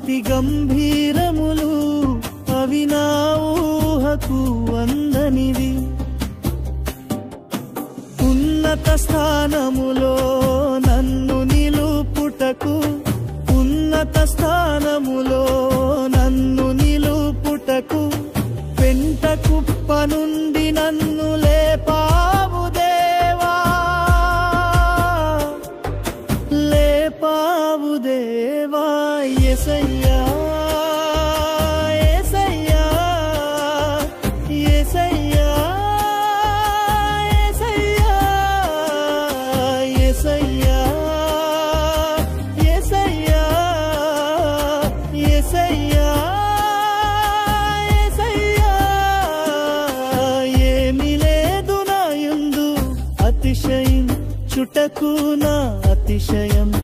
అతి గంభీరములు అవి నా ఊహకు అందనివి. ఉన్నత స్థానములో నన్ను నిలుపుటకు, ఉన్నత స్థానములో నన్ను నిలుపుటకు, పెంట కుప్ప నుండి నన్ను లేపావు దేవా, లేపావు దేవా. యేసయ్యా యేసయ్యా యేసయ్యా యేసయ్యా యేసయ్యా యేసయ్యా యేసయ్యా. ఏమీ లేదు నా యందు అతిశయించుటకు నా అతిశయం.